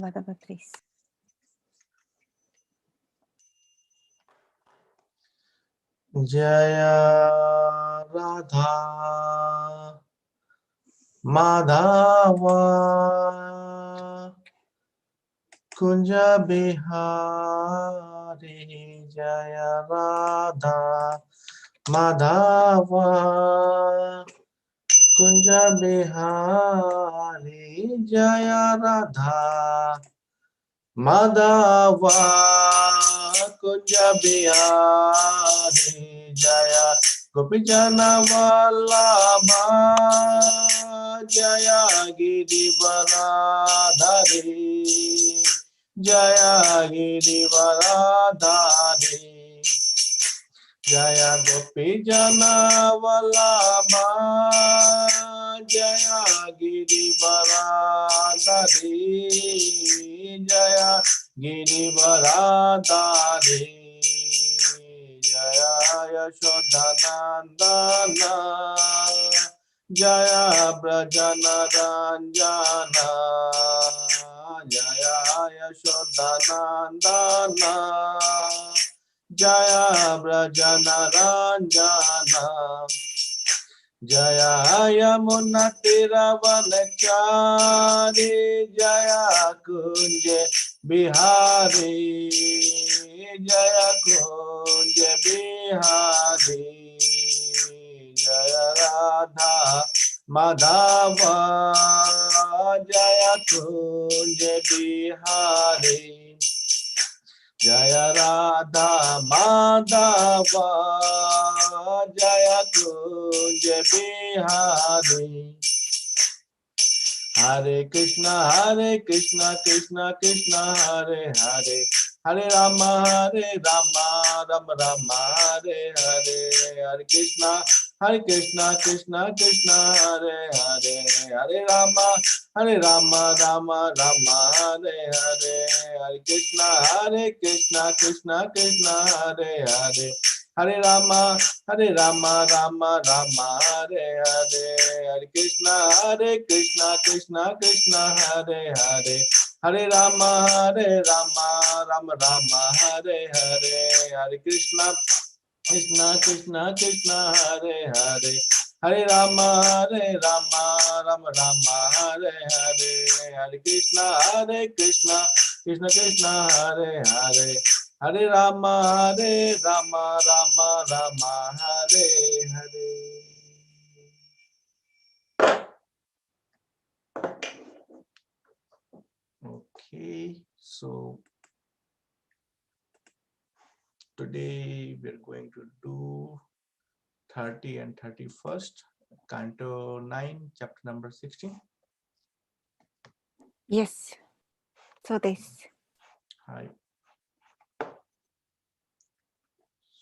Madhava, please. Jaya Radha Madhava Kunja Bihari Jaya Radha Madhava Kunja Bihari Jaya Radha Madhava Kunja Bihari Jaya Gopijana Vallabha Jaya Girivaradhari Jaya Girivaradhari Jaya Gopijana Vallabha Jaya Girivaradhari Jaya Girivaradhari Jaya Yashodanandana Jaya Brajana Ranjana Jaya Yashodanandana Jaya Brajana Ranjana Jaya Yamuna Tiravanachari Jaya Kunja Bihari Jaya Kunja Bihari Jaya Radha Madhava Jaya Kunja Bihari Jaya Radha Madhava Jaya Kunja Bihari Hare Krishna Krishna Krishna Hare Hare Hare Rama Rama Rama Hare Hare Hare Krishna Krishna Krishna Hare Hare Hare Rama Rama Rama Hare Hare Hare Krishna Krishna Krishna Hare Hare Hare Rama Rama Rama Hare Hare Hare Krishna Krishna Krishna Hare Hare Hare Rama Rama Rama Hare Hare Hare Krishna Krishna Krishna Hare Hare Hare Rama Rama Rama Hare Hare Hare Krishna Krishna Krishna Hare Hare Hare Rama Rama Rama Hare Hare. Okay, so today we are going to do 30 and 31st, Canto 9, chapter number 16. Yes. So this. Hi.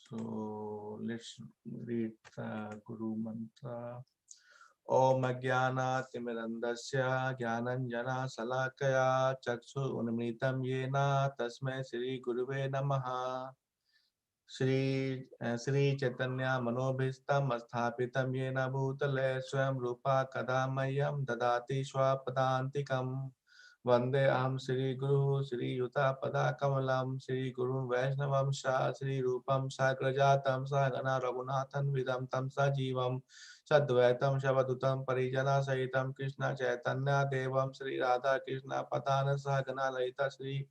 So let's read the Guru Mantra. Om Jnana Timirandasya Jnananjana Salakaya Chaksu Unmritam Yena Tasmai Shri Guruve Namaha. Shri Chaitanya Manobhistam Asthapitam Yena Bhutale Swam Rupa Kadamayam Dadati Swapadantikam Vande Aham Shri Guru Shri Yuta Pada Kamalam Shri Guru Vaishnavam Sha Shri Rupam Sagrajatam Sagana Raghunathan Vidam Tam Sajivam Sadvaitam Shavadutam Parijana Sahitam Krishna Chaitanya Devam Shri Radha Krishna Padana Sagana Laita Shri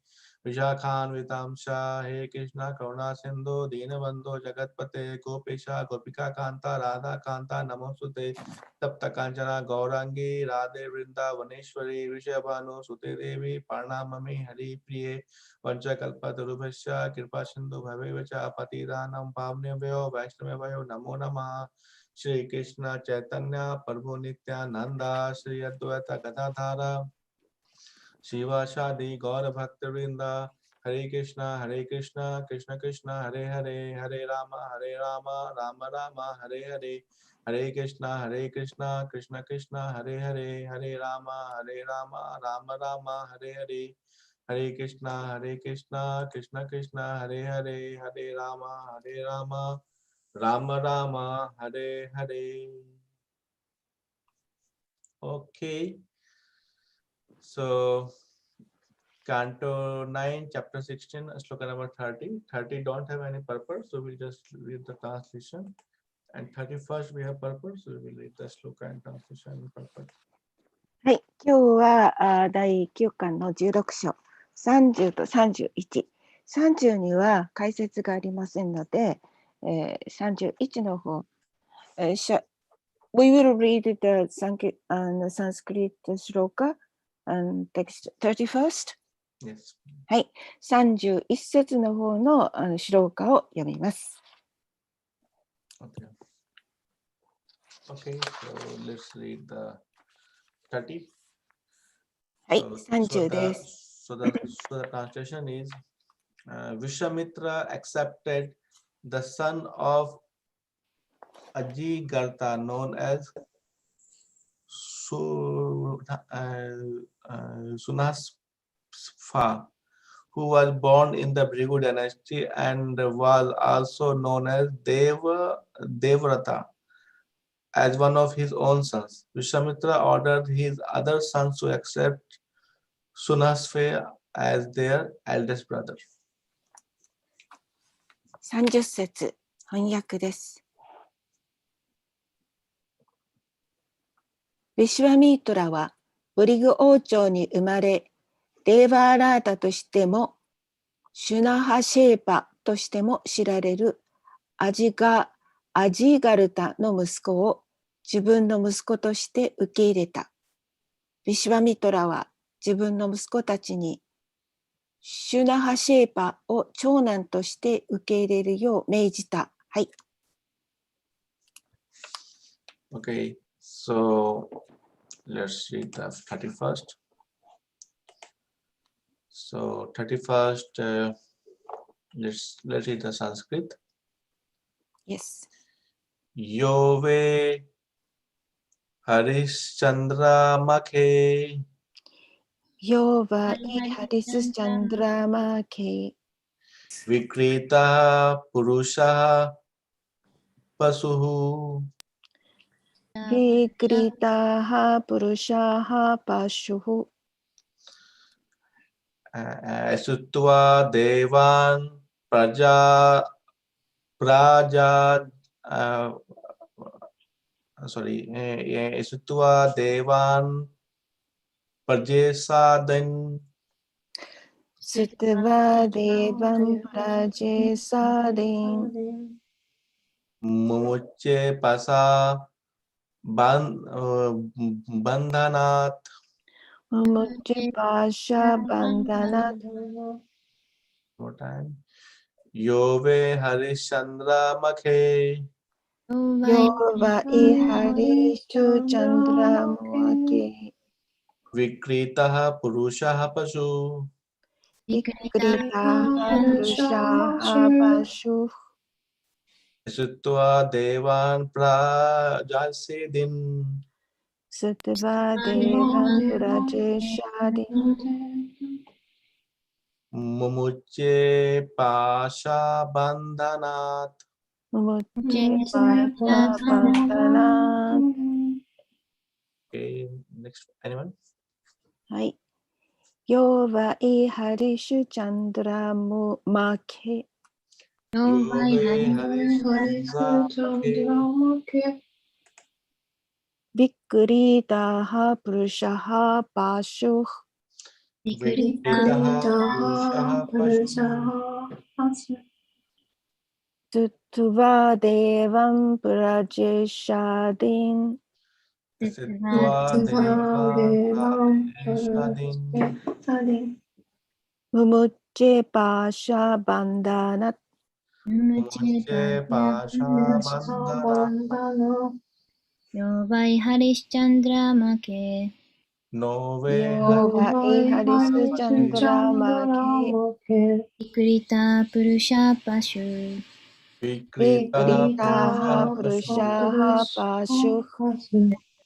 Vishakhanvitam Shah He Krishna Karuna Sindhu Deenabandhu Jagatpate Gopesha Gopika Kanta Radha Kanta Namosute Tapta Kanchana Gaurangi Radhe Vrinda Vaneshwari Rishabhanu Sute Devi Parnamami Hari Priye Vanchakalpa Tarubhasya Kirpa Sindhu Bhavevacha Patidanam Pavnebhyo Vaishnavebhyo Namo Namah Shri Krishna Chaitanya Prabhu Nityananda Shri Advaita Gadadhara Shiva Shadi Gaura Bhaktivinoda Hare Krishna Krishna Krishna Hare Hare Hare Rama Rama Rama Hare Hare Hare Krishna Krishna Krishna Hare Hare Hare Rama Rama Rama Hare Hare Hare Krishna Krishna Krishna Hare Hare Hare Rama Rama Rama Hare Hare. Okay, so Canto 9, chapter 16, sloka number 30. 30 don't have any purpose, so we'll just read the translation. And 31st we have purpose, so we will read the sloka and translation and purpose. はい、今日は第9巻の16章、30と31。30には解説がありませんので、31の方、We will read the Sanskrit shloka and text 31st. Yes. はい、31節の方のシローカを読みます。Okay. Okay, so let's read the 30. はい、30です。So the translation is, Vishwamitra accepted the son of Ajigartha, known as Sunasfa, who was born in the Bhrigu dynasty and was also known as Devrata, as one of his own sons. Vishwamitra ordered his other sons to accept Sunasfa as their eldest brother. 30節、翻訳です。ヴィシュワミートラはブリグ王朝に生まれ、デーバーラータとしても、シュナハシェーパとしても知られるアジーガルタの息子を自分の息子として受け入れた。ヴィシュワミトラは自分の息子たちにシュナハシェーパを長男として受け入れるよう命じた。はい。Okay, so let's read the 31st. So 31st, let's read the Sanskrit. Yes. Yove Harishchandra Makhe Yova Harishchandra Makhe Vikrita Purusha Pasuhu Vikritaha Purushaha Pashuhu Asutva Devan Praja Asutva Devan Prajesadan Sutva Devam Prajesadin Mumuche Pasa Bandhanat Mumuche Pasha Bandhanat More time. Yove Harishchandra Makhe Yova Harishu Chandra Muake Vikritaha Purushaha Pasu Vikritaha Purushaha Pashu Sutva Devan Prajasedin Sutva Devam Prajesadin Mumuche Pasha Bandhanat. Mumuche Pasha Bandhanat. Okay, next, anyone? はい。Yova Harishu Chandra Muake Yove Harishchandra Makhe Vikritaha Purushaha Pashu Vikritaha Purushaha Pasu Sutva Devam Prajesadin Sitva Devan Prajesadin Mumuche Pasha Bandhanat Mumuche Pasha Bandhanat Yovai Harishchandra Make Yova Harishu Chandra Make Vikrita Purusha Pashu Vikritaha Purushaha Pashu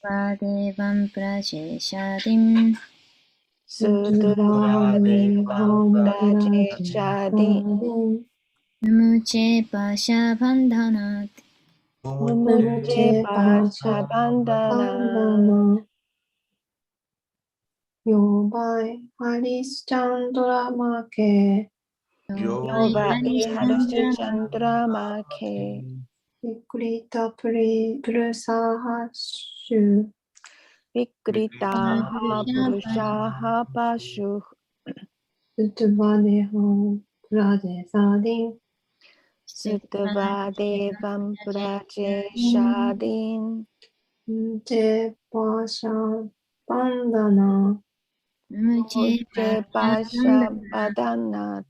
Vadevam Prajeshadim Sutva Devam Prajesadin Mumuche Pasha Bandhanat Mumuche Pasha Bandhanat Yobai Harishchandra Make Yoba Harishchandra Make Vikrita Prusahashu Vikritaha Purushaha Pashu Sutvadeho Pradesadin Sutvadevam Pracheshadin Te Pasha Bandana Uche Pasha Badanat.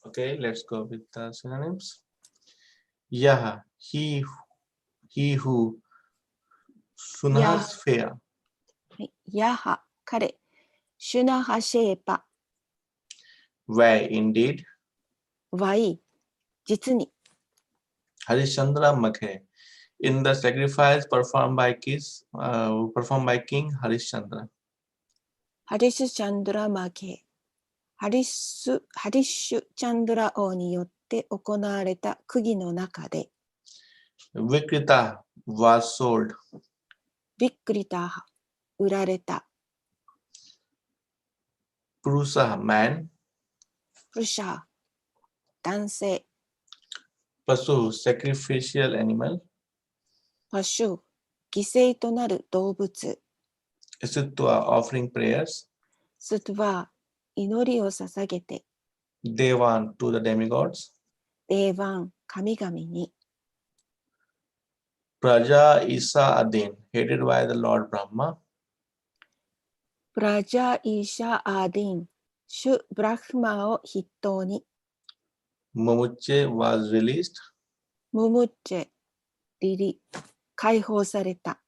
Okay, let's go with the synonyms. Yaha, he who. Sunah's fair. Yaha 彼シュナハシェーパ Why, indeed. はい実に Harishchandra Makhe. In the sacrifice performed by King Harishchandra. ハリスチャンドラマケハリッシュチャンドラ王によって行われた区議の中で Vikrita was sold. ビックリター売られた Purusa, man. プルシャー男性 Pasu, sacrificial animal. パシュ犠牲となる動物 Isitwa, offering prayers. ストワ祈りを捧げて Devan, to the demigods. デーバン神々に Praja Isa Adin, headed by the Lord Brahma. プラジャイシャアーディンシュブラフマを筆頭に Mumuche was released. ムムッチェリリ解放された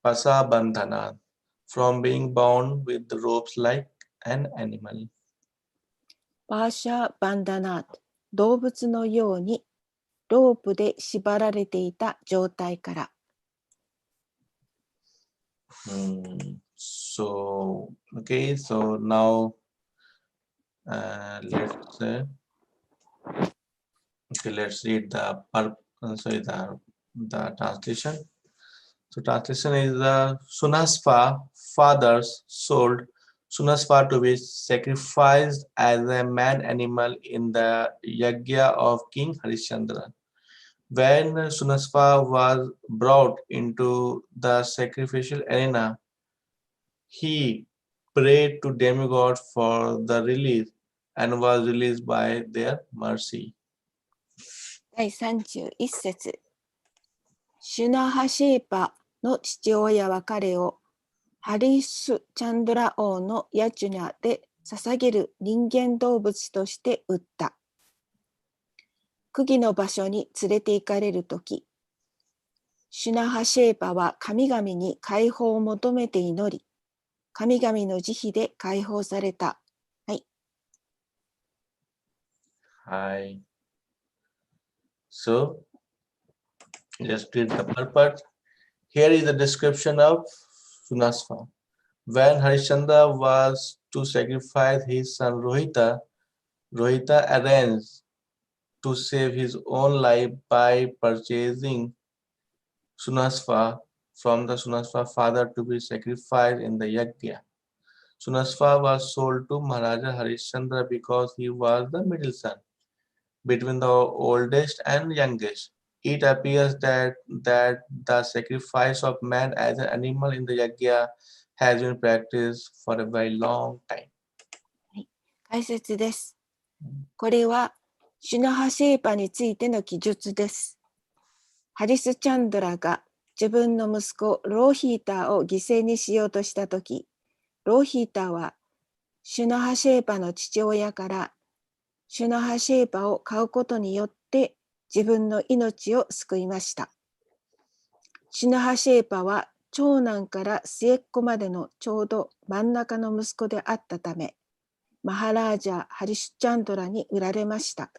Pasa Bandhana, from being bound with the ropes like an animal. バーシャ・バンダナート動物のようにロープで縛られていた状態から So, okay, so now let's read the translation. So translation is Sunaspa, fathers sold Sunaspa to be sacrificed as a man animal in the Yagya of King Harishchandra. When Sunaspa was brought into the sacrificial arena, he prayed to demigods for the release and was released by their mercy. 第31節シュナハシーパの父親は彼をハリス・チャンドラ王のヤチュニャで捧げる人間動物として売った。区議の場所に連れて行かれるとき、シュナハシェーパは神々に解放を求めて祈り、神々の慈悲で解放された。はい。はい。So, let's read the purport. Here is a description of Sunaspa. When Harishchandra was to sacrifice his son Rohita arranged to save his own life by purchasing Sunaspa from the Sunaspa father to be sacrificed in the Yagya. Sunaspa was sold to Maharaja Harishchandra because he was the middle son between the oldest and youngest. It appears that the sacrifice of man as an animal in the Yagya has been practiced for a very long time. 解説です。これはシュナハシェーパについての記述です。ハリス・チャンドラが自分の息子ローヒーターを犠牲にしようとしたとき、ローヒーターはシュナハシェーパの父親からシュナハシェーパを買うことによって自分の命を救いました。シュナハシェーパは長男から末っ子までのちょうど真ん中の息子であったため、マハラージャ・ハリシュチャンドラに売られました。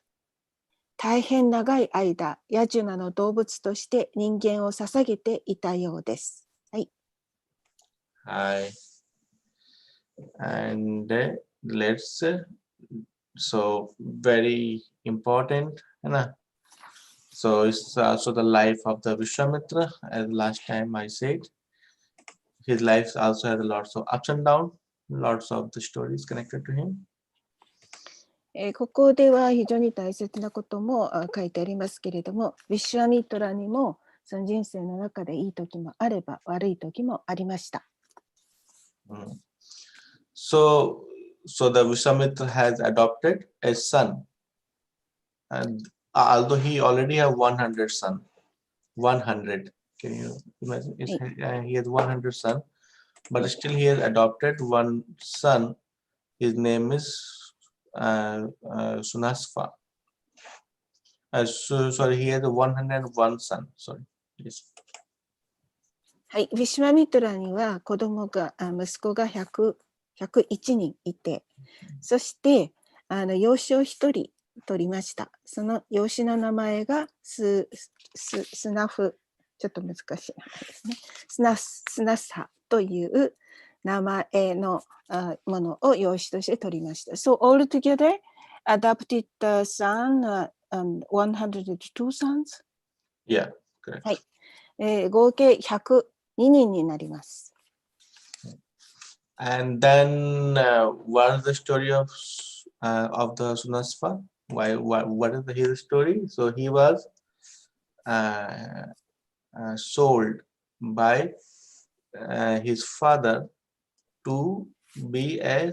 大変長い間、ヤジュナの動物として人間を捧げていたようです。はい。はい。And let's so very important, so it's also the life of the Vishwamitra, as last time I said. his life also has lots of ups and downs, lots of the stories connected to him. ここでは非常に大切なことも書いてありますけれども、ヴィシュワミトラにもその人生の中でいい時もあれば悪い時もありました。So the Vishwamitra has adopted a son, and although he already have 100 son, 100. Can you imagine? He has 100 son, but still he has adopted one son. His name is Sunasva. Sorry, he has 101 son. Sorry. Yes. はい、ヴィシュワミトラには息子が101人いて、そして養子を1人取りました。その養子の名前がスナフ、ちょっと難しい名前ですね。スナスハという名前のものを養子として取りました。So altogether, adopted son, 102 sons? Yeah, correct. はい、合計102人になります。And then what is the story of the Sunasva? What is his story? So he was sold by his father to be to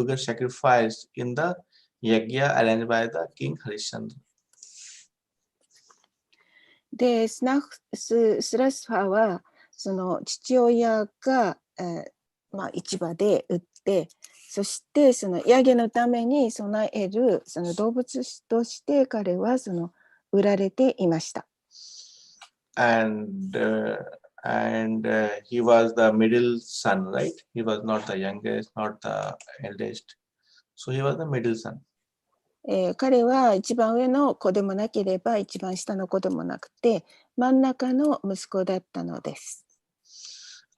get sacrificed in the yagya arranged by the king Harishchandra. で、スラスファはその父親が、市場で売って、そしてそのヤゲのために備えるその動物として彼はその売られていました。And he was the middle son, right? He was not the youngest, not the eldest. So he was the middle son. 彼は一番上の子でもなければ一番下の子でもなくて真ん中の息子だったのです。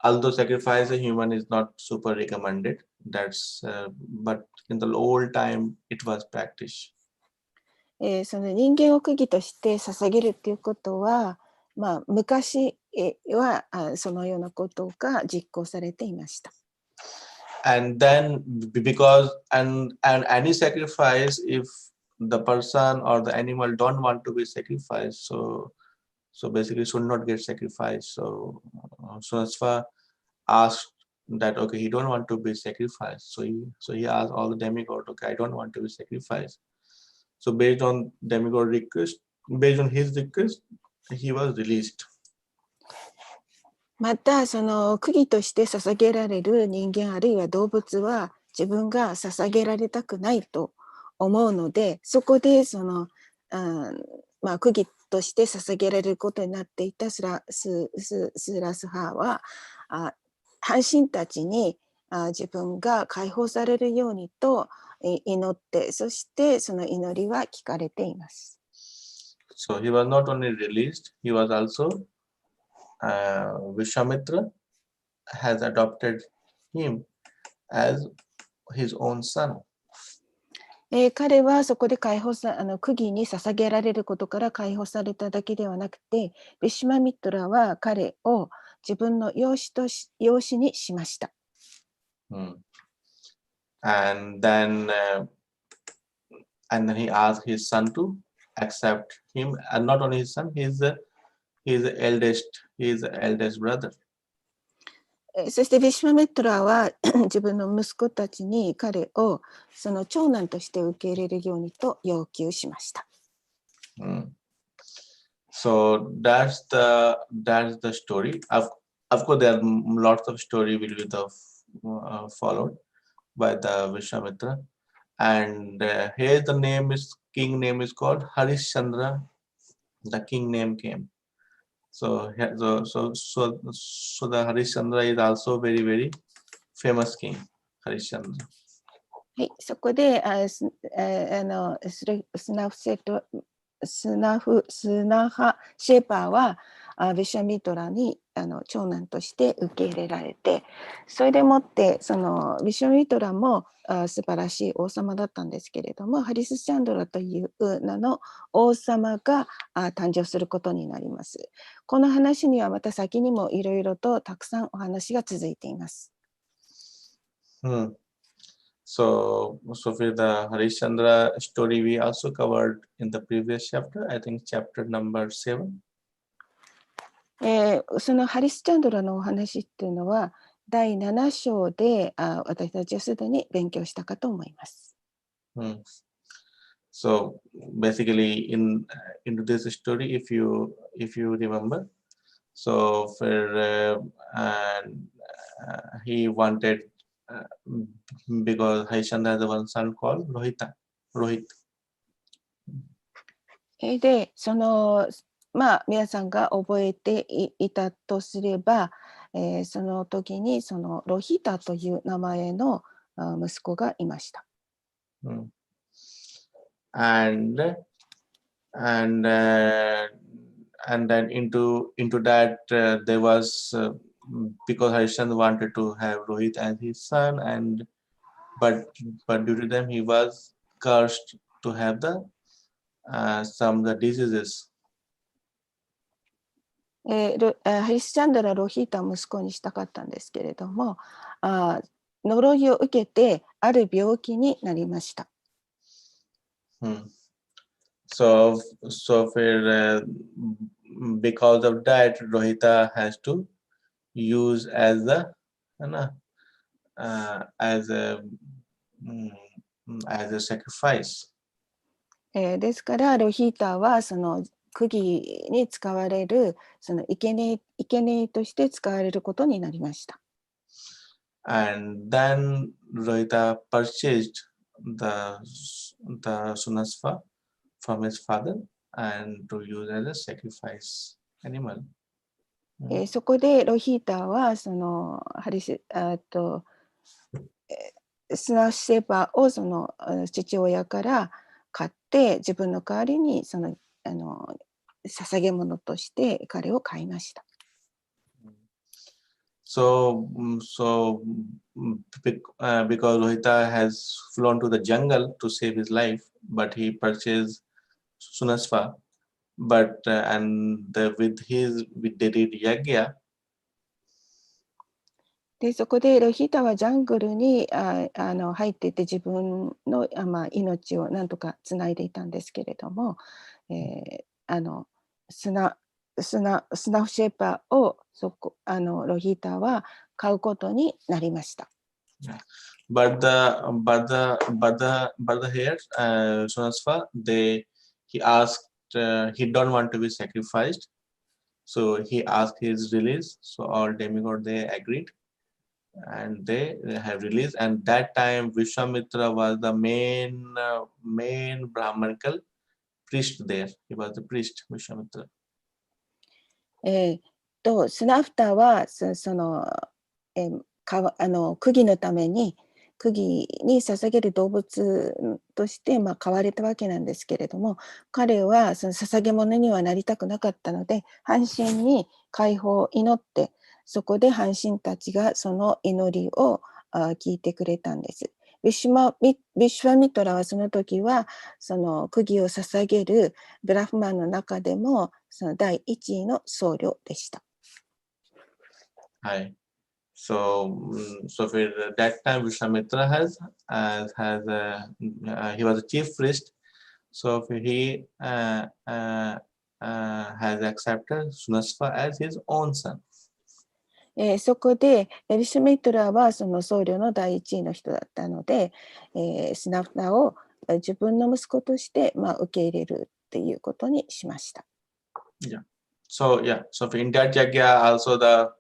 Although sacrifice a human is not super recommended, but in the old time it was practiced. その人間を釘として捧げるということは、昔はそのようなことが実行されていました。And then because and any sacrifice, if the person or the animal don't want to be sacrificed, so basically should not get sacrificed. So Sunasva asked that okay, he don't want to be sacrificed. So he asked all the demigod, okay, I don't want to be sacrificed. So based on demigod request, based on his request, he was released. またその釘として捧げられる人間あるいは動物は自分が捧げられたくないと思うので、そこでその釘として捧げられることになっていたスラスハは半神たちに自分が解放されるようにと祈って、そしてその祈りは聞かれています。So he was not only released, he was also Vishwamitra has adopted him as his own son. 彼はそこで釘に捧げられることから解放されただけではなくて、ヴィシュマミトラは彼を自分の養子にしました。And then he asked his son to accept him, and not only his son, his eldest brother. そしてヴィシュマメトラは自分の息子たちに彼をその長男として受け入れるようにと要求しました。So that's the story. Of course, there are lots of story will be followed by the Vishwamitra, and here the king name is called Harishchandra. The king name came. So the Harishchandra is also very, very famous king, Harishchandra. はい、そこでスナハシェーパーはヴィシャミトラに長男として受け入れられて、それでもってそのヴィシャミトラも素晴らしい王様だったんですけれども、ハリスチャンドラという名の王様が誕生することになります。この話にはまた先にもいろいろとたくさんお話が続いています。So for the Harishchandra story we also covered in the previous chapter, I think chapter number 7. そのハリスチャンドラのお話っていうのは第7章で私たちはすでに勉強したかと思います。So basically into this story, if you remember, so for he wanted because Harishchandra has one son called Rohit. で、その皆さんが覚えていたとすれば、その時にそのロヒタという名前の息子がいました。And then into that there was because Harishchandra wanted to have Rohit as his son, but due to them he was cursed to have some of the diseases. ハリスチャンドラ・ロヒータを息子にしたかったんですけれども、呪いを受けてある病気になりました。So for because of that, Rohita has to use as a sacrifice. ですからロヒータはその釘に使われるその生贄として使われることになりました。And then Rohita purchased the sunasva from his father and to use as a sacrifice animal. そこでロヒータはそのスナシェバをその父親から買って自分の代わりにその捧げ物として彼を買いました。So because Rohita has flown to the jungle to save his life, but he purchased sunasva, but with they did yagya. でそこでロヒータはジャングルに入っていて自分の、命をなんとかつないでいたんですけれども、スナフシェパをロヒータは買うことになりました。But the here Sunasva he asked he don't want to be sacrificed, so he asked his release. So all demigods they agreed. And they have released, and that time Vishwamitra was the main Brahmanical priest there. He was the priest, Vishwamitra. スナフタはその釘のために釘に捧げる動物として飼われたわけなんですけれども、彼はその捧げ物にはなりたくなかったので半身に解放を祈って、そこで半身たちがその祈りを聞いてくれたんです。ヴィシュワミトラはその時はその釘を捧げるブラフマンの中でもその第一位の僧侶でした。はい。So for that time Vishwamitra he was a chief priest. So he has accepted Sunasva as his own son. そこでヴィシュミトラはその僧侶の第一位の人だったので、スナフタを自分の息子として受け入れるっていうことにしました。Yeah. So in that yagya also the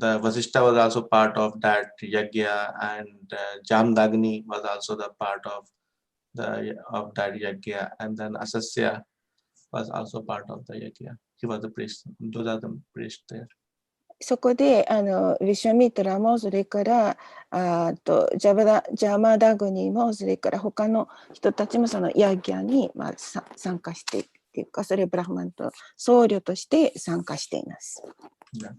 Vasishtha was also part of that yagya, and Jamdagni was also the part of that yagya, and then Asasya was also part of the yagya. He was the priest. Those are the priests there. そこでヴィシュミトラもそれからジャマダグニもそれから他の人たちもそのヤギャに参加してっていうか、それブラフマンと僧侶として参加しています。Yeah.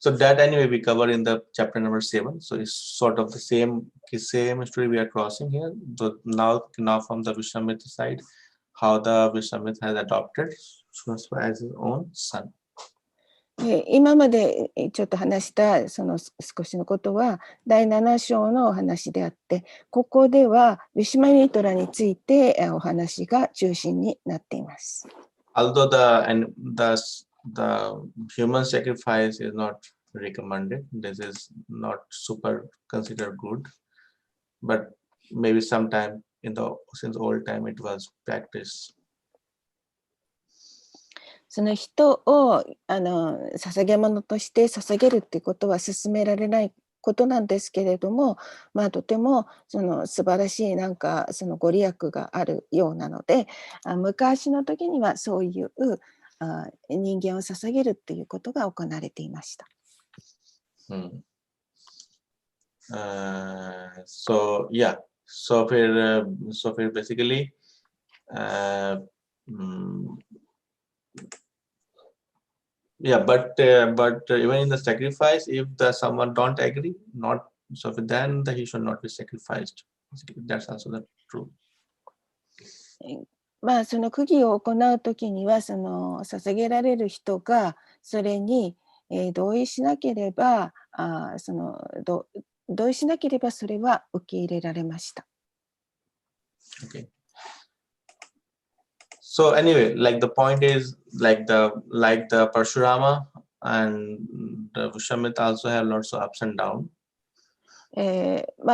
So that anyway we cover in the chapter number 7. So it's sort of the same story we are crossing here. So now from the Vishwamitra side, how the Vishwamitra has adopted Shunasva as his own son. 今までちょっと話したその少しのことは第7章のお話であって、ここではヴィシュマミトラについてお話が中心になっています。Although the human sacrifice is not recommended, this is not super considered good, but maybe sometime since old time it was practiced. その人を捧げ物として捧げるっていうことは勧められないことなんですけれども、とてもその素晴らしいそのご利益があるようなので、昔の時にはそういう人間を捧げるっていうことが行われていました。So yeah, so basically, yeah, but even in the sacrifice, if someone don't agree, then he should not be sacrificed. That's also the truth. その釘を行うときには、その捧げられる人がそれに同意しなければ、同意しなければそれは受け入れられました。Okay. So anyway, like the point is, like the Parshurama and the Vishwamitra also have lots of ups and downs.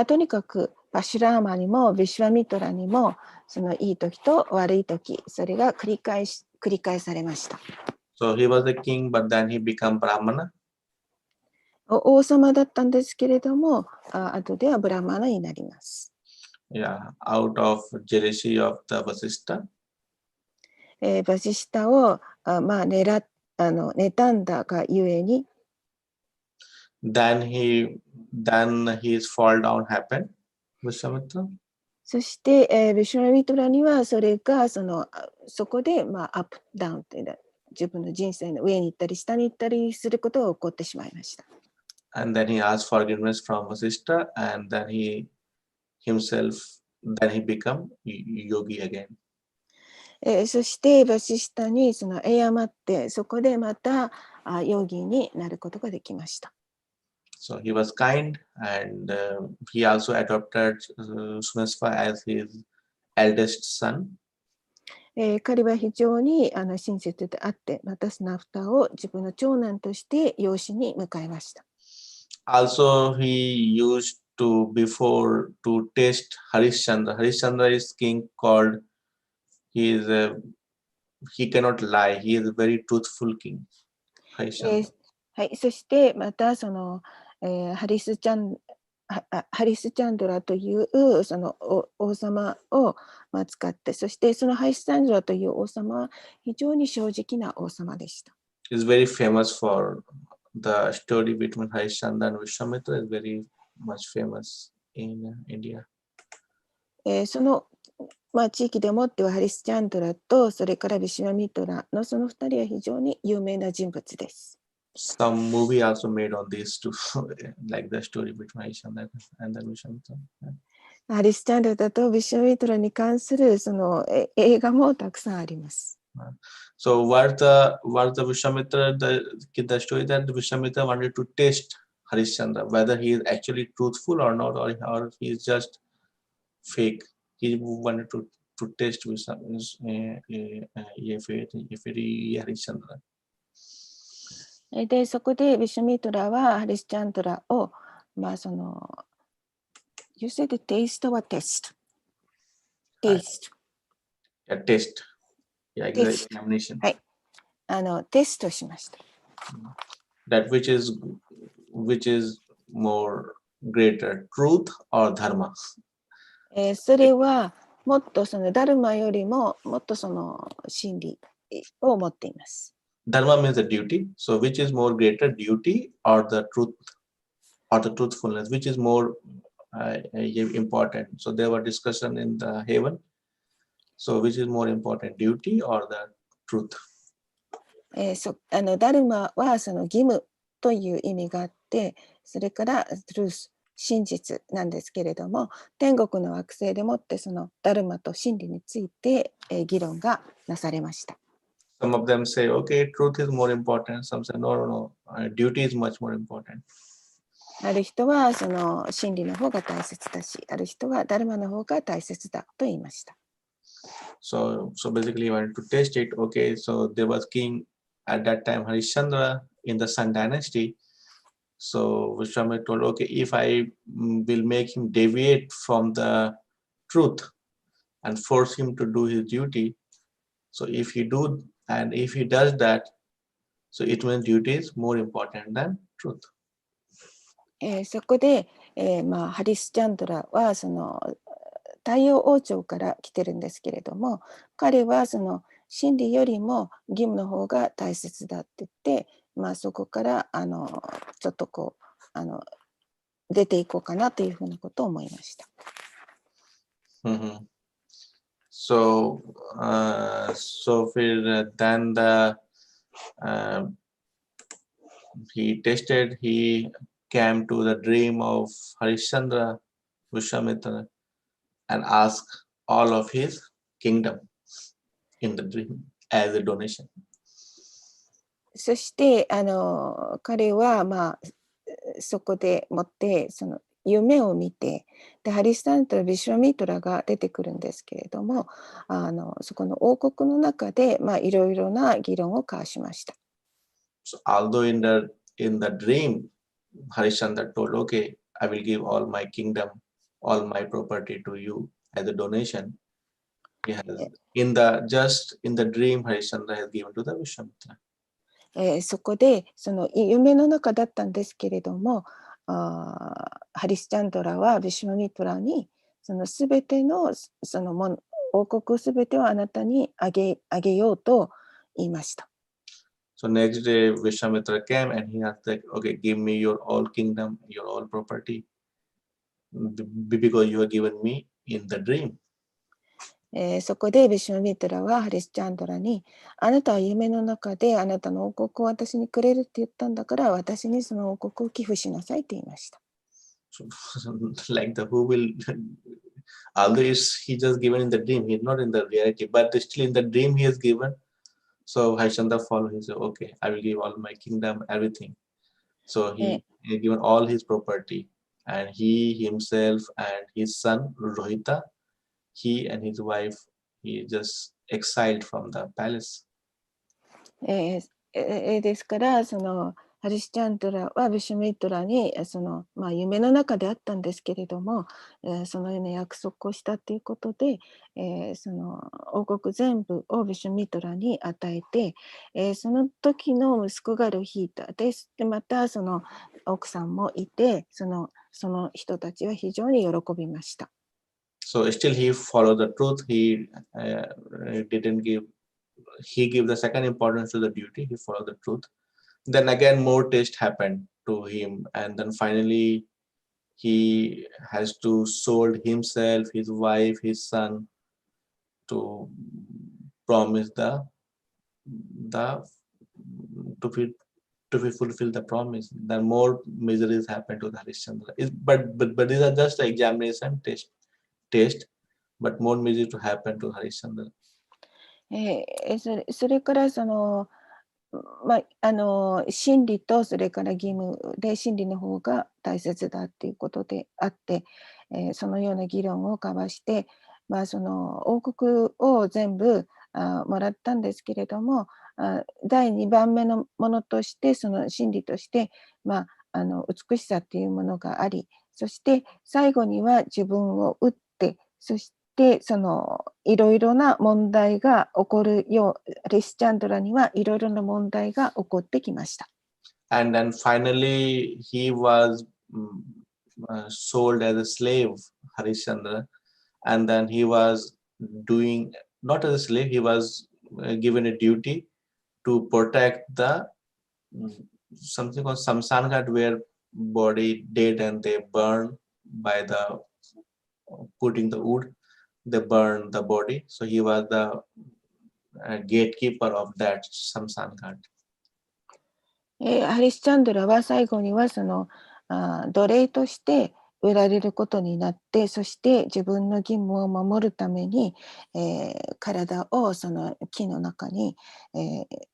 とにかくパシュラーマにもヴィシュワミトラにもそのいい時と悪い時、それが繰り返されました。So he was the king, but then he became Brahmana. 王様だったんですけれども、後ではブラマナになります。Yeah, out of jealousy of the Vasishtha. バシシタを妬んだがゆえに、then his fall down happened, Vishwamitra. そして、ヴィシュワミトラにはそれがそこで、アップダウンというのは自分の人生の上に行ったり下に行ったりすることが起こってしまいました。And then he asked forgiveness from Vasishtha, and then he became yogi again. そしてバシシタにその謝って、そこでまたヨギになることができました。So he was kind, and he also adopted Sunasva as his eldest son. 彼は非常に親切であって、またスナフタを自分の長男として養子に迎えました。Also, he used to test Harishchandra. Harishchandra is king called. He cannot lie. He is a very truthful king. Harishchandra. はい、そしてまたその、ハリスチャンドラというその王様を使って、そしてそのハリスチャンドラという王様は非常に正直な王様でした。Is very famous for the story between Harishchandra and Vishwamitra. Is very much famous in India. その地域でもってはハリスチャンドラとそれからヴィシュワミトラのその2人は非常に有名な人物です。Some movie also made on these two, like the story between Harishchandra and then Vishwamitra. ハリスチャンドラとヴィシュワミトラに関するその映画もたくさんあります。So what the Vishwamitra, the story that the Vishwamitra wanted to test Harishchandra, whether he is actually truthful or not, or he is just fake. He wanted to test Harishchandra. で、そこでヴィシュミトラはハリスチャンドラを、You said the taste or test? Taste. Yeah, test. Yeah, examination. はい。テストしました。That which is more greater, truth or dharma? それはもっとそのダルマよりももっとその真理を持っています。Dharma means the duty. So which is more greater, duty or the truth or the truthfulness? Which is more important? So there were discussion in the heaven. So which is more important, duty or the truth. ダルマはその義務という意味があって、それからトゥルース、真実なんですけれども、天国の惑星でもってそのダルマと真理について議論がなされました。Some of them say, okay, truth is more important. Some say, no, no, no, duty is much more important. ある人はその真理の方が大切だし、ある人はダルマの方が大切だと言いました。So basically, you wanted to test it. Okay, so there was king at that time, Harishchandra in the Sun dynasty. So Vishwamitra told, okay, if I will make him deviate from the truth and force him to do his duty, so if he does that, so it means duty is more important than truth. そこで、ハリスチャンドラはその太陽王朝から来てるんですけれども、彼はその真理よりも義務の方が大切だって言って、そこからちょっとこう出ていこうかなというふうなことを思いました。So then he came to the dream of Harishchandra, Vishwamitra, and asked all of his kingdom in the dream as a donation. そして彼はそこでもってその夢を見て、でハリスタントラ・ビシュワミトラが出てくるんですけれども、そこの王国の中でいろいろな議論を交わしました。So although in the dream, Harishchandra told, okay, I will give all my kingdom, all my property to you as a donation. He has in the dream, Harishchandra has given to the Vishwamitra. そこでその夢の中だったんですけれども、ハリスチャンドラはビシュワミトラにそのすべてのその王国すべてをあなたにあげようと言いました。So next day, Vishwamitra came and he asked, like, okay, give me your all kingdom, your all property, because you have given me in the dream. そこでビシュワミトラはハリスチャンドラに、あなたは夢の中であなたの王国を私にくれるって言ったんだから、私にその王国を寄付しなさいと言いました。So, like who will, although he just given in the dream, he's not in the reality, but still in the dream he is given. So Harishchandra followed. He said, okay, I will give all my kingdom, everything. So he given all his property, and he himself and his son Rohita, he and his wife, he just exiled from the palace. ですからそのハリスチャンドラはビシュミトラにその、夢の中であったんですけれども、そのような約束をしたということで、その王国全部をビシュミトラに与えて、その時の息子がロヒータです。でまたその奥さんもいて、その人たちは非常に喜びました。So still he followed the truth. He gave the second importance to the duty. He followed the truth. Then again more test happened to him, and then finally he has to sold himself, his wife, his son to promise to fulfill the promise. Then more miseries happen to the Harishchandra. But these are just the examination test, but more misery to happen to Harishchandra. それからその真理とそれから義務で真理の方が大切だっていうことであって、そのような議論を交わして、その王国を全部もらったんですけれども、第2番目のものとしてその真理として、美しさっていうものがあり、そして最後には自分を打って、そしてそのいろいろな問題が起こるよう、ハリスチャンドラにはいろいろな問題が起こってきました。And then finally he was sold as a slave, Harishchandra, and then he was doing not as a slave, he was given a duty to protect the something called Samsan Ghat, where body dead and they burn by the putting the wood, they burn the body. So he was the gatekeeper of that samsan ghat. ハリスチャンドラは最後にはその奴隷として売られることになって、そして自分の義務を守るために、体をその木の中に、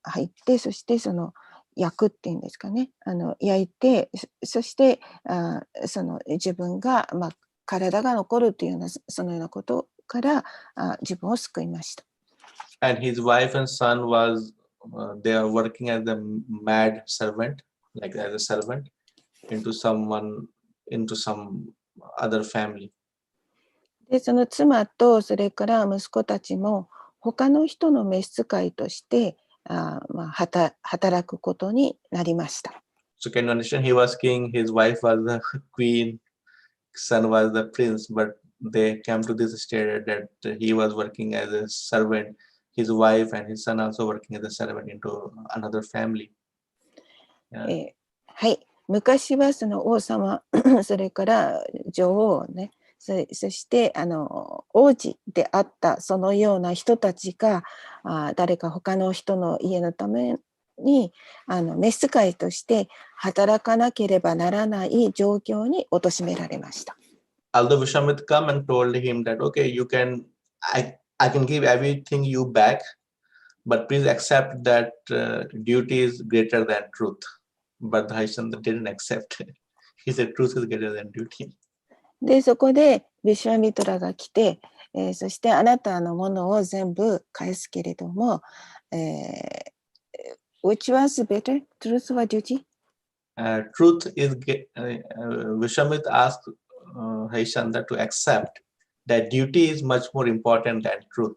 入って、そしてその焼くっていうんですかね、焼いて、そしてその自分が、体が残るというようなそのようなことから自分を救いました。And his wife and son was they are working as a mad servant, like as a servant into some other family. で、その妻とそれから息子たちも他の人の召使いとして働くことになりました。So can you understand? He was king, his wife was the queen, son was the prince, but they came to this state that he was working as a servant, his wife and his son also working as a servant into another family. Yeah. はい、昔はその王様それから女王ね、そして王子であったそのような人たちが誰か他の人の家のために召使いとして働かなければならない状況に貶められました。Although Vishwamitra come and told him that okay, I can give everything you back, but please accept that duty is greater than truth. But Harishchandra didn't accept. He said truth is greater than duty. で、そこでビシュワミトラが来て、そしてあなたのものを全部返すけれども、which was better? Truth or duty? Truth is, Vishwamitra asked Harishchandra to accept that duty is much more important than truth.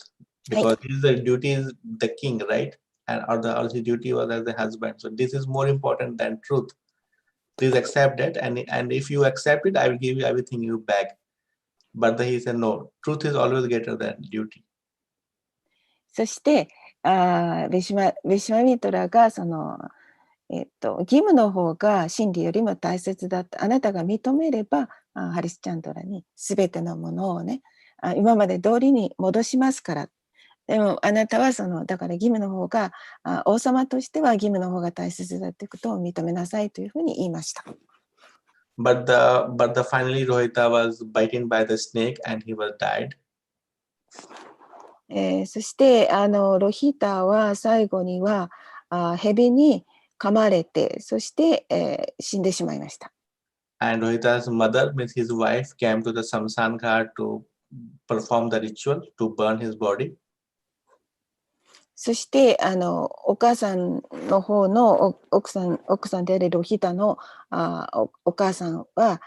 Because his duty is the king, right? And or his duty was as a husband. So this is more important than truth. Please accept that, and if you accept it, I will give you everything you back. But he said no. Truth is always greater than duty. そしてビシュワミトラがその、義務の方が真理よりも大切だってあなたが認めればハリスチャンドラに全てのものをね今まで通りに戻しますから。でもあなたはだから義務の方が王様としては義務の方が大切だということを認めなさいというふうに言いました。But finally Rohita was bitten by the snake and he was died. そしてロヒタは最後には蛇に噛まれてそして、死んでしまいました。And Rohita's mother, means his wife, came to the Samsan Ghat to perform the ritual to burn his body. そしてお母さんの方の奥さんであるロヒタのお母さんは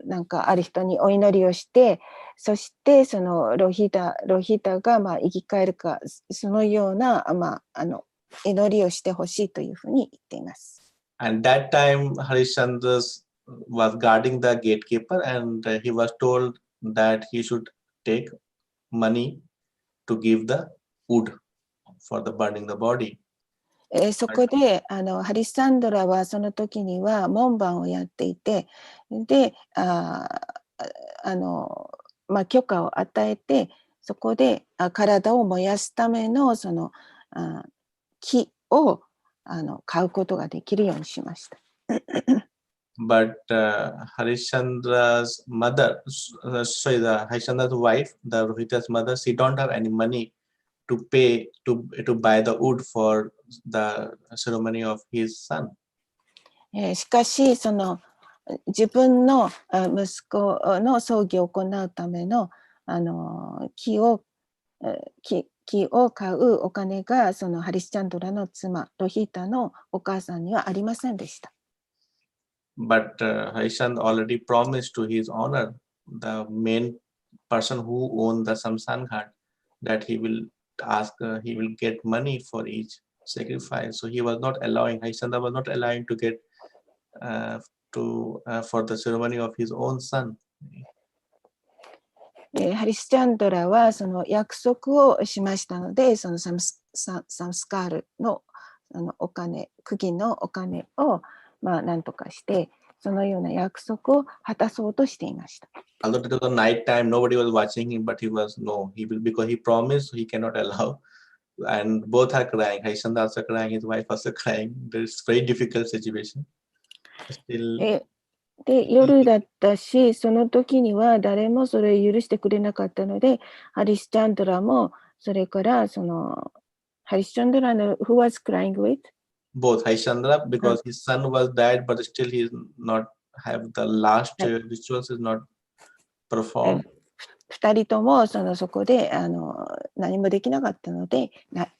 なんかある人にお祈りをして、そしてそのロヒタが生き返るかそのような祈りをしてほしいというふうに言っています。And that time Harishchandra was guarding the gatekeeper, and he was told that he should take money to give the wood for the burning the body. そこでハリサンドラはその時には門番をやっていて、で許可を与えて、そこで体を燃やすためのその木を買うことができるようにしました。But Harishchandra's mother, Harishchandra's wife, the Rohita's mother, she don't have any money to pay to buy the wood for the ceremony of his son. しかし自分の息子の葬儀を行うための木を買うお金がそのハリスチャンドラの妻ロヒータのお母さんにはありませんでした。But Harishchandra already promised to his honor, the main person who owned the Samsan Ghat, that he will get money for each sacrifice. So he was not allowing, Harishchandra was not allowing to get for the ceremony of his own son. ハリスチャンドラはその約束をしましたので、そのサムスカールのお金、釘のお金をなんとかしてそのような約束を果たそうとしていました。Although it was a night time, nobody was watching him, but he will, because he promised he cannot allow. And both are crying. Harishchandra also crying, his wife also crying. It's very difficult situation. Still, で、夜だったし、その時には誰もそれを許してくれなかったので、ハリスチャンドラも、それからハリスチャンドラの who was crying with? both Harishchandra, because his son was died, but still he is not have the last rituals is not performed. 二人ともそこで何もできなかったので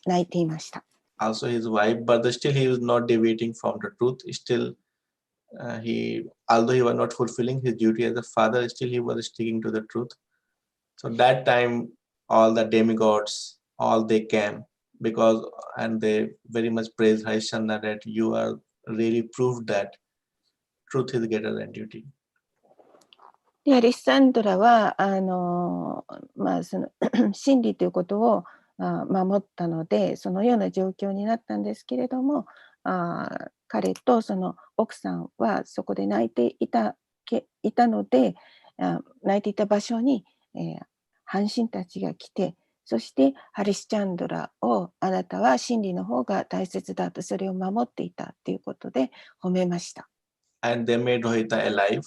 泣いていました。Also his wife, but still he was not deviating from the truth. Still, although he was not fulfilling his duty as a father, still he was sticking to the truth. So that time, all the demigods, all they came and they very much praised Harishchandra that you are really proved that truth is greater than duty. で、アリッサンドラは真理ということを守ったので、そのような状況になったんですけれども、彼とその奥さんはそこで泣いていたので、泣いていた場所に、半神たちが来て、そしてハリスチャンドラをあなたは真理の方が大切だと、それを守っていたということで褒めました。And they made Rohita alive,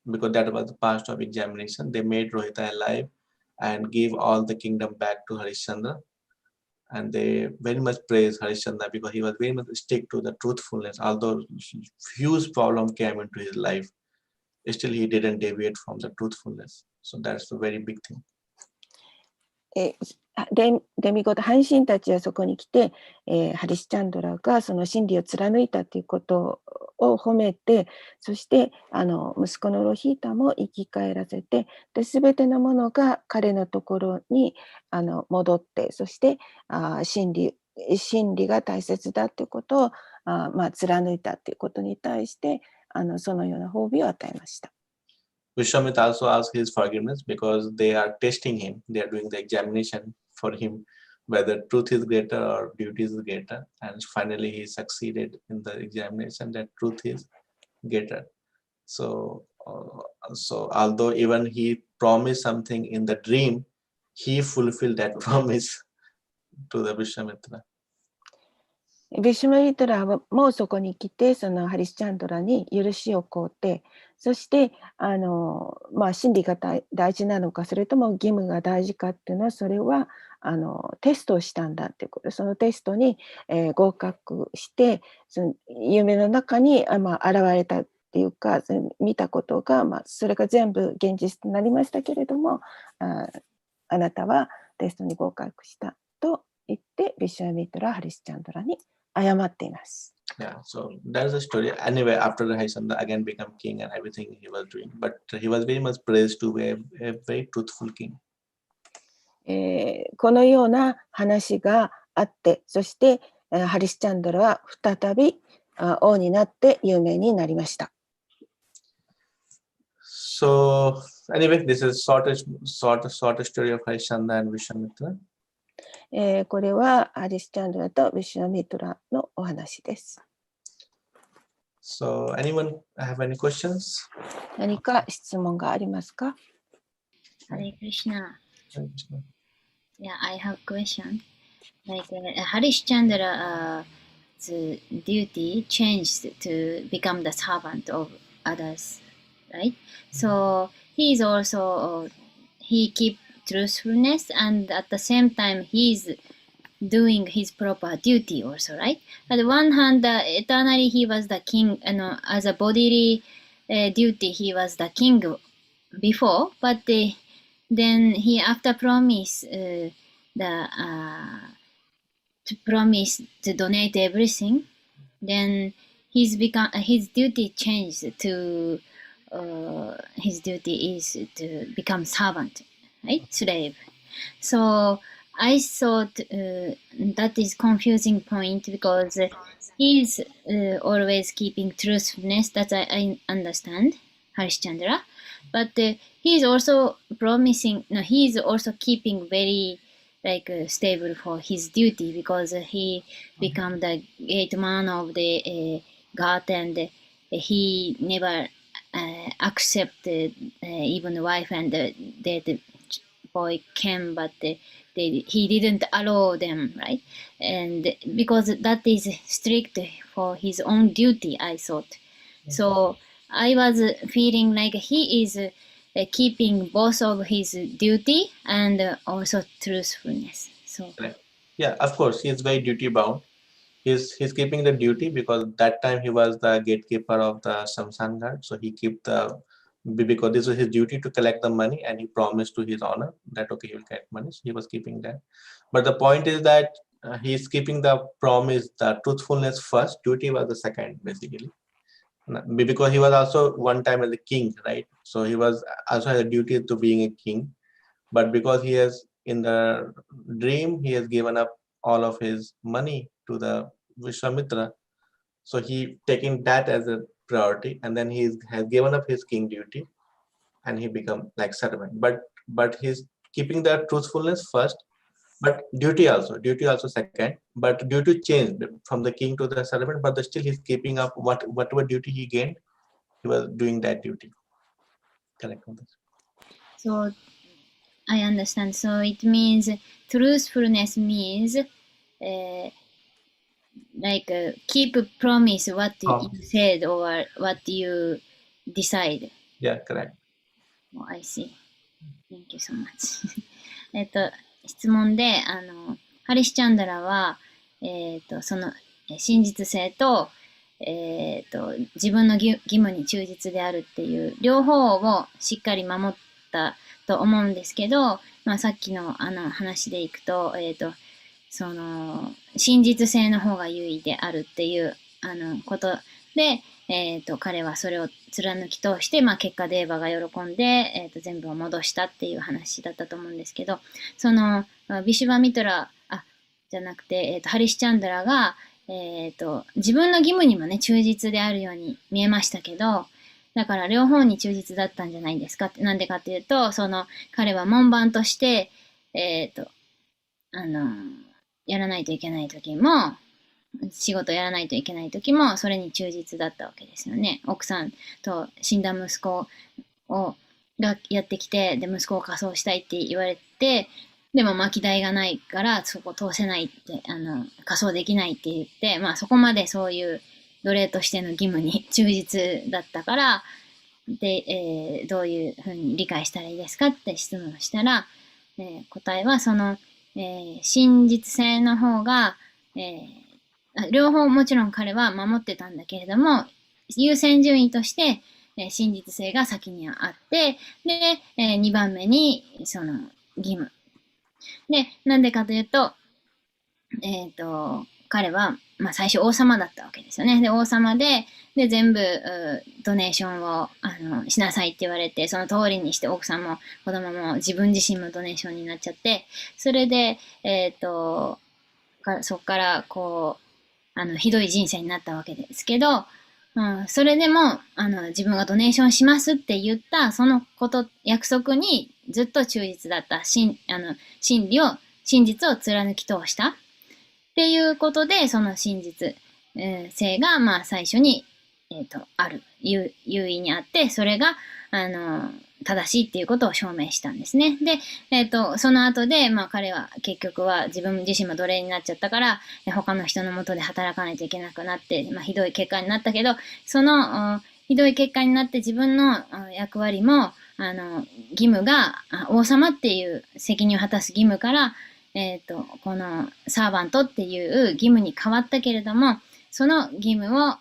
because that was the past of examination. They made Rohita alive and gave all the kingdom back to Harishchandra. And they very much praised Harishchandra because he was very much stick to the truthfulness. Although huge problem came into his life, still he didn't deviate from the truthfulness. So that's a very big thing. デミゴッド半神たちはそこに来て、ハリスチャンドラがその真理を貫いたということを褒めて、そして息子のロヒータも生き返らせて、で全てのものが彼のところに戻って、そして真理が大切だということを貫いたということに対してそのような褒美を与えました。Vishwamitra also asked his forgiveness because they are testing him. They are doing the examination for him, whether truth is greater or duty is greater. And finally, he succeeded in the examination that truth is greater. So although even he promised something in the dream, he fulfilled that promise to the Vishwamitra. ビシュマリトラもそこに来て、そのハリスチャンドラに許しを請うて、そして真理が大事なのか、それとも義務が大事かっていうのは、それはテストをしたんだっていうこと。そのテストに、合格して、その夢の中に現れたっていうか、見たことが、それが全部現実となりましたけれども、あなたはテストに合格したと言って、ビシュマリトラはハリスチャンドラに謝っています。Yeah, so that's the story. Anyway, after the Harishchandra again became king and everything he was doing, but he was very much praised to be a very truthful king. このような話があって、そしてハリスチャンドラは再び王になって有名になりました。So anyway, this is short story of Harishchandra and Vishwamitra. これはハリスチャンドラとビシュワミトラのお話です。So anyone have any questions? 何か質問がありますか？ Hare Krishna. Yeah, I have question. Like Harishchandra's duty changed to become the servant of others, right? So he is also he keep truthfulness, and at the same time he's doing his proper duty also, right? At one hand, eternally he was the king, as a bodily duty he was the king before, but then he after promise to promise to donate everything, then his duty changed to his duty is to become servant, right? Slave. So I thought that is confusing point because he's always keeping truthfulness. That I understand, Harishchandra, but he's also promising. No, he's also keeping very stable for his duty because he become the great man of the God and he never accepted even the wife and the boy came, but he didn't allow them, right? And because that is strict for his own duty, I thought. So I was feeling like he is keeping both of his duty and also truthfulness. So Correct. Yeah, of course, he is very duty bound. He's keeping the duty because that time he was the gatekeeper of the Shamsan Ghat. So he keep the, because this was his duty to collect the money, and he promised to his honor that okay, he will get money. So he was keeping that. But the point is that he's keeping the promise, the truthfulness first. Duty was the second, basically. Because he was also one time as a king, right? So he was also had a duty to being a king. But because he has in the dream, he has given up all of his money to the Vishwamitra. So he taking that as a priority, and then has given up his king duty, and he become like servant. But he's keeping the truthfulness first, but duty also second. But duty changed from the king to the servant, but still he's keeping up whatever duty he gained, he was doing that duty. Correct. so I understand. So it means truthfulness means like keep promise what you said or what you decide. Yeah, correct. Oh, I see. Thank you so much. 質問で、ハリシチャンダラは、その真実性と、自分の義務に忠実であるっていう両方をしっかり守ったと思うんですけど、まあ、さっきの話でいくと、その真実性の方が優位であるっていうことで、彼はそれを貫き通して、まあ、結果デーバが喜んで、全部を戻したっていう話だったと思うんですけど、そのビシュバミトラじゃなくて、ハリシチャンドラが、自分の義務にもね忠実であるように見えましたけど、だから両方に忠実だったんじゃないですかって。なんでかっていうと、その彼は門番としてやらないといけない時も、仕事やらないといけない時も、それに忠実だったわけですよね。奥さんと死んだ息子がやってきて、で、息子を火葬したいって言われて、でも薪代がないから、そこ通せないって、火葬できないって言って、まあそこまでそういう奴隷としての義務に忠実だったから、で、どういうふうに理解したらいいですかって質問したら、答えはその、真実性の方が、両方もちろん彼は守ってたんだけれども、優先順位として、真実性が先にあって、で、2番目にその義務。で、なんでかというと、彼は、まあ、最初王様だったわけですよね。で、王様で、全部、ドネーションを、しなさいって言われて、その通りにして奥さんも子供も自分自身もドネーションになっちゃって、それで、そこから、こう、ひどい人生になったわけですけど、それでも、自分がドネーションしますって言った、その約束にずっと忠実だった、真実を貫き通したっていうことで、その真実性が、まあ、最初に、ある、優位にあって、それが、正しいっていうことを証明したんですね。で、その後で、まあ、彼は結局は自分自身も奴隷になっちゃったから、他の人のもとで働かないといけなくなって、まあ、ひどい結果になったけど、その、ひどい結果になって自分の役割も、義務が、王様っていう責任を果たす義務から、このサーバントっていう義務に変わったけれども、その義務を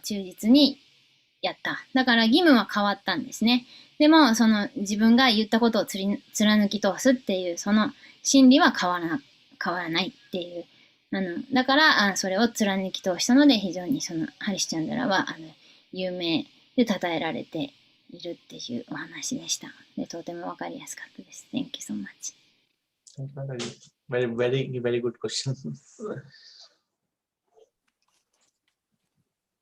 忠実にやった。だから義務は変わったんですね。でも、その自分が言ったことを貫き通すっていう、その真理は変わらないっていう。だから、それを貫き通したので、非常にそのハリシチャンドラは、有名で称えられているっていうお話でした。で、とてもわかりやすかったです。Thank you so much. Very good question.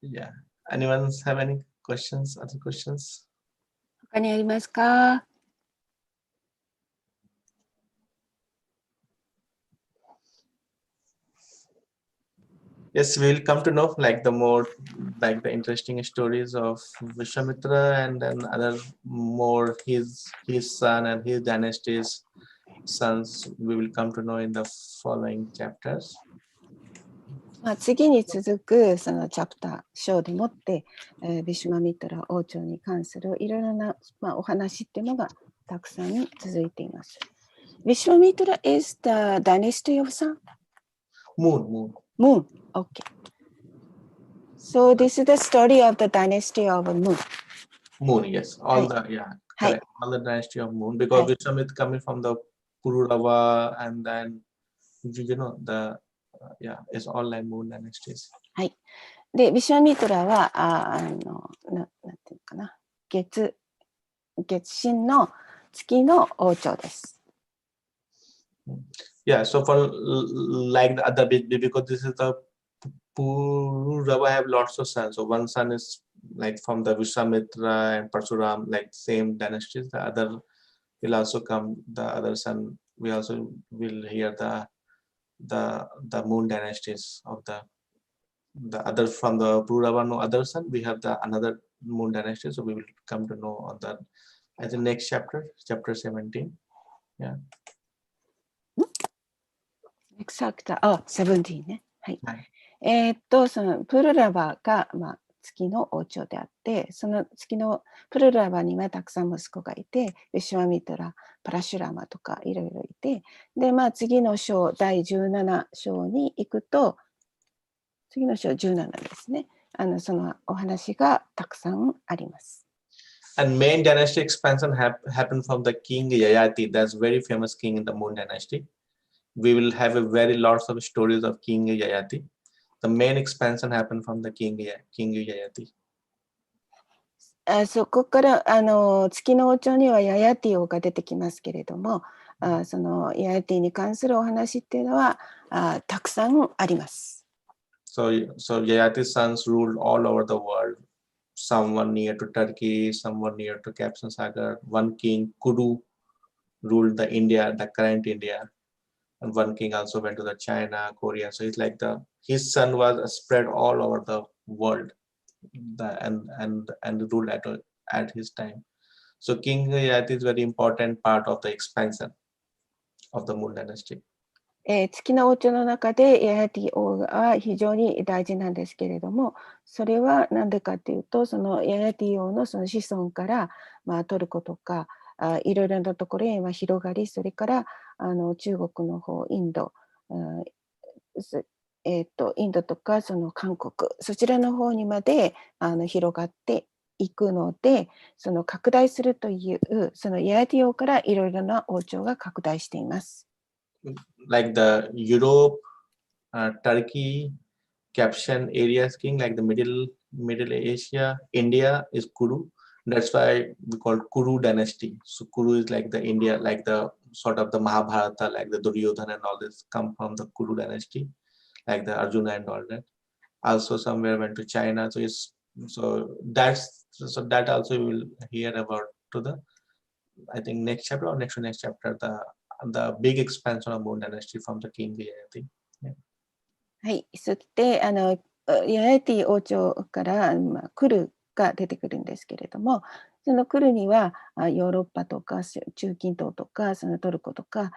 Yeah. Anyone have any questions? Other questions? 他にありますか？ Yes, we'll come to know like the more like the interesting stories of Vishwamitra and then other more his son and his dynasty's sons. We will come to know in the following chapters. まあ、次に続くそのチャプター章でもって、ビシュマミトラ王朝に関するいろいろな、まあ、お話っていうのがたくさん続いています。ビシュマミトラ is the dynasty of sun? Moon. Moon. Okay. So this is the story of the dynasty of Moon. Moon, yes. All the correct. All the dynasty of Moon because Vishwamitra coming from the Pururava and then the it's all like Moon dynasties. はい。で、ビシュワミトラはなんていうのかな、月神の月の王朝です。Yeah, so for like the other bit because this is the Pururava have lots of sons. So one son is like from the Vishwamitra and Parsuram, like same dynasties. The other will also come. The other son we also will hear the Moon dynasties of the other from the Pururava no other son. We have the another Moon dynasty. So we will come to know on that as the next chapter 17. Yeah. Exact. 17ね。はい。そのプルラバが、まあ、月の王朝であって、その月のプルラバにはたくさん息子がいて、ビシュワミトラ、パラシュラマとかいろいろいて、で、まあ、次の章、第17章に行くと、次の章17ですね。そのお話がたくさんあります。And main dynasty expansion happened from the king Yayati. That's very famous king in the Moon dynasty. We will have a very lots of stories of King Yayati. The main expansion happened from the King Yayati. そこから月の王朝にはヤヤティ王が出てきますけれども、そのヤヤティに関するお話っていうのはたくさんあります。So Yayati's sons ruled all over the world. Someone near to Turkey, someone near to Caspian Sagar. One king, Kudu, ruled the current India. And one king also went to the China, Korea. So it's like his son was spread all over the world and ruled at his time. So King Yayati is very important part of the expansion of the Moon dynasty. 月の王朝の中でヤヤティ王は非常に大事なんですけれども、それは何でかっていうと、そのヤヤティ王のその子孫から、まあ、トルコとかいろいろなところへ広がり、それから中国の方、インドとかその韓国、そちらの方にまで広がっていくので、その拡大するというそのヤヤティ王からいろいろな王朝が拡大しています。Like the Europe, Turkey, Caspian areas king, like the Middle Asia, India is Kuru. That's why we call Kuru dynasty. So Kuru is like the India, like the sort of the Mahabharata, like the Duryodhana and all this come from the Kuru dynasty, like the Arjuna and all that. Also somewhere went to China. So that also we will hear about to the I think next chapter or next to next chapter the big expansion of Moon dynasty from the king Yayati. Yeah. はい、そしてヤヤティ王朝からクルが出てくるんですけれども、そのクルにはヨーロッパとか中近東とかそのトルコとか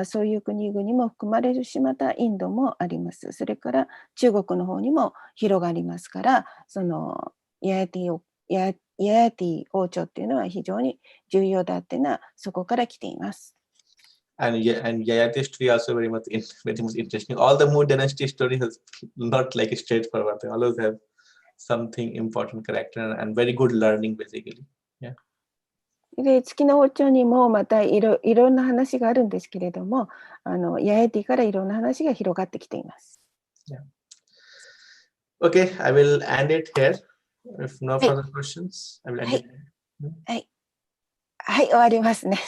そういう国々も含まれるし、またインドもあります。それから中国の方にも広がりますから、そのヤヤティ王朝っていうのは非常に重要だっていうのはそこから来ています。And Yayati story also very much interesting. All the Moon dynasty story is not like straightforward. They always have something important character and very good learning basically. Yeah. で、月の王朝にもまたいろんな話があるんですけれども、ヤエティからいろんな話が広がってきています。Yeah. Okay, I will end it here. If no further questions, I will end it. はい、はい、終わりますね。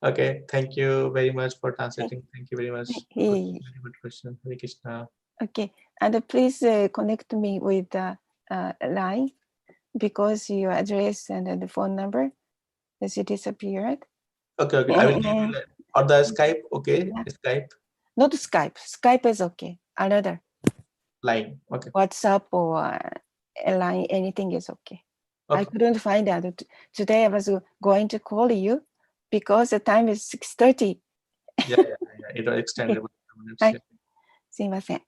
Okay, thank you very much for translating. Thank you very much. Very good question. Hare Krishna. Okay, and please connect me with the line because your address and the phone number has disappeared. Okay. I will give you or the Skype. Okay, Skype. Not Skype. Skype is okay. Another. line. Okay. WhatsApp or line, anything is okay. I Okay. couldn't find out. Today I was going to call you because the time is 6:30. Yeah. It was extended. Hi. すいません。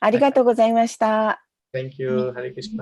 ありがとうございました。 Thank you. Hare Krishna.